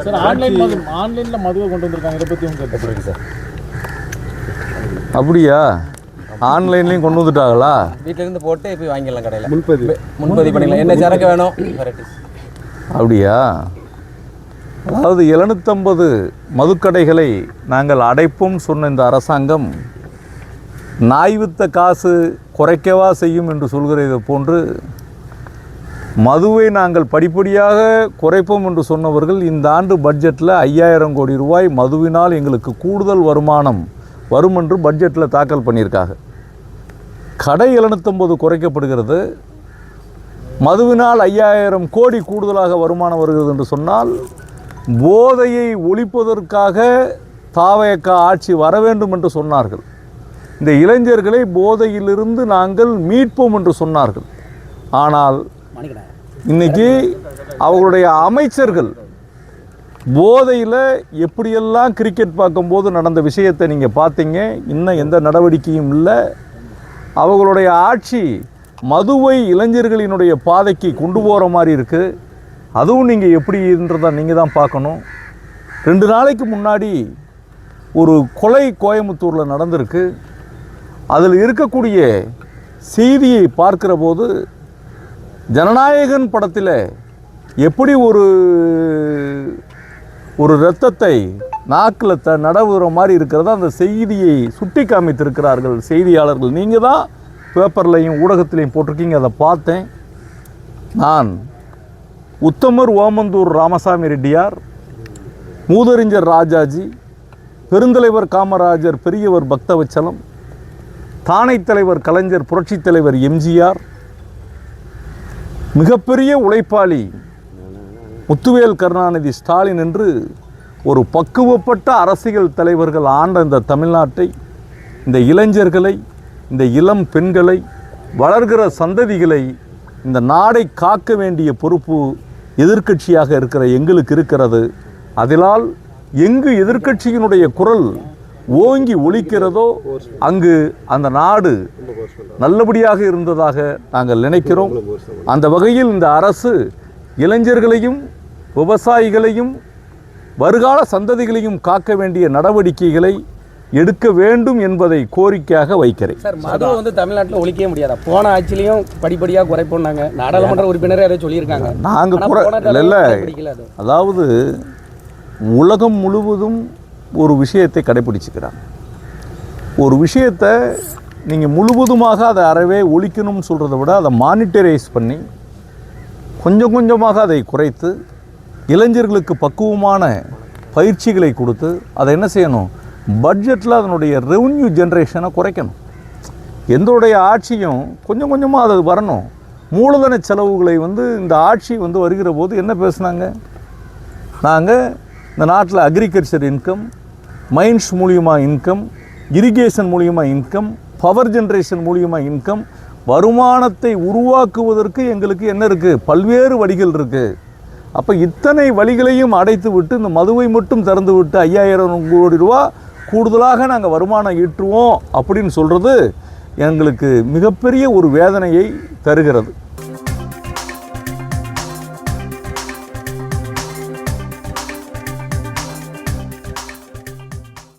Sir ஆன்லைனில் மதுவை கொண்டு வந்திருக்காங்க, இதை பற்றி உங்களுக்கு எப்படி இருக்கு சார்? அப்படியா? ஆன்லைன்லேயும் கொண்டு வந்துட்டாங்களா? வீட்டிலேருந்து போட்டு போய் வாங்கிடலாம் கடையில், முன்பதிவு பண்ணிக்கலாம். என்ன சரக்கு வேணும் வெரைட்டிஸ். அப்படியா? அதாவது 750 மதுக்கடைகளை நாங்கள் அடைப்போம் சொன்ன இந்த அரசாங்கம் நாய் வித்த காசு குறைக்கவா செய்யும் என்று சொல்கிறதை போன்று மதுவை நாங்கள் படிப்படியாக குறைப்போம் என்று சொன்னவர்கள் இந்த ஆண்டு பட்ஜெட்டில் 5000 கோடி ரூபாய் மதுவினால் எங்களுக்கு கூடுதல் வருமானம் வரும் என்று பட்ஜெட்டில் தாக்கல் பண்ணியிருக்காங்க. கடை 750 குறைக்கப்படுகிறது, மதுவினால் 5000 கோடி கூடுதலாக வருமானம் வருகிறது என்று சொன்னால் போதையை ஒழிப்பதற்காக தாவேக ஆட்சி வர வேண்டும் என்று சொன்னார்கள். இந்த இளைஞர்களை போதையிலிருந்து நாங்கள் மீட்போம் என்று சொன்னார்கள். ஆனால் இன்னைக்கு அவர்களுடைய அமைச்சர்கள் போதையில் எப்படியெல்லாம் கிரிக்கெட் பார்க்கும்போது நடந்த விஷயத்தை நீங்கள் பார்த்தீங்க. இன்னும் எந்த நடவடிக்கையும் இல்லை. அவர்களுடைய ஆட்சி மதுவை இளைஞர்களினுடைய பாதைக்கு கொண்டு போகிற மாதிரி இருக்குது. அதுவும் நீங்கள் எப்படின்றதை நீங்கள் தான் பார்க்கணும். 2 நாளைக்கு முன்னாடி ஒரு கொலை கோயம்புத்தூரில் நடந்திருக்கு. அதில் இருக்கக்கூடிய செய்தியை பார்க்கிற போது ஜனநாயகன் படத்தில் எப்படி ஒரு இரத்தத்தை நாக்கில் நடவுகிற மாதிரி இருக்கிறதா அந்த செய்தியை சுட்டி காமித்திருக்கிறார்கள் செய்தியாளர்கள். நீங்கள் தான் பேப்பர்லையும் ஊடகத்திலையும் போட்டிருக்கீங்க, அதை பார்த்தேன். நான் உத்தமர் ஓமந்தூர் ராமசாமி ரெட்டியார், மூதறிஞர் ராஜாஜி, பெருந்தலைவர் காமராஜர், பெரியவர் பக்தவச்சலம், தானை தலைவர் கலைஞர், புரட்சித் தலைவர் எம்ஜிஆர், மிகப்பெரிய உழைப்பாளி முத்துவேல் கருணாநிதி ஸ்டாலின் என்று ஒரு பக்குவப்பட்ட அரசியல் தலைவர்கள் ஆண்ட இந்த தமிழ்நாட்டை, இந்த இளைஞர்களை, இந்த இளம் பெண்களை, வளர்கிற சந்ததிகளை, இந்த நாடை காக்க வேண்டிய பொறுப்பு எதிர்க்கட்சியாக இருக்கிற எங்களுக்கு இருக்கிறது. அதனால் எங்கு எதிர்க்கட்சியினுடைய குரல் ஓங்கி ஒலிக்கிறதோ அங்கு அந்த நாடு நல்லபடியாக இருந்ததாக நாங்கள் நினைக்கிறோம். அந்த வகையில் இந்த அரசு இளைஞர்களையும் விவசாயிகளையும் வருகால சந்ததிகளையும் காக்க வேண்டிய நடவடிக்கைகளை எடுக்க வேண்டும் என்பதை கோரிக்கையாக வைக்கிறேன். சார், மதுவை வந்து தமிழ்நாட்டில் ஒழிக்கவே முடியாதா? போன ஆட்சிலையும் படிப்படியாக குறைப்போம்னாங்க, நாடாளுமன்ற உறுப்பினரே அதை சொல்லியிருக்காங்க. நாங்கள் இல்லை, அதாவது உலகம் முழுவதும் ஒரு விஷயத்தை கடைபிடிச்சுக்கிறாங்க. ஒரு விஷயத்தை நீங்கள் முழுவதுமாக அதை அறவே ஒழிக்கணும்னு சொல்கிறத விட அதை மானிட்டரைஸ் பண்ணி கொஞ்சம் கொஞ்சமாக அதை குறைத்து இளைஞர்களுக்கு பக்குவமான பயிற்சிகளை கொடுத்து அதை என்ன செய்யணும், பட்ஜெட்டில் அதனுடைய ரெவன்யூ ஜென்ரேஷனை குறைக்கணும். எந்தோடைய ஆட்சியும் கொஞ்சம் கொஞ்சமாக அது வரணும். மூலதன செலவுகளை இந்த ஆட்சி வருகிற போது என்ன பேசுனாங்க, நாங்கள் இந்த நாட்டில் அக்ரிகல்ச்சர் இன்கம், மைன்ஸ் மூலியமாக இன்கம், இரிகேஷன் மூலியமாக இன்கம், பவர் ஜென்ரேஷன் மூலியமாக இன்கம், வருமானத்தை உருவாக்குவதற்கு எங்களுக்கு என்ன இருக்குது, பல்வேறு வழிகள் இருக்குது. அப்போ இத்தனை வழிகளையும் அடைத்து விட்டு இந்த மதுவை மட்டும் திறந்து விட்டு 5000 கோடி ரூபா கூடுதலாக நாங்கள் வருமானம் ஈட்டுவோம் அப்படின்னு சொல்கிறது எங்களுக்கு மிகப்பெரிய ஒரு வேதனையை தருகிறது.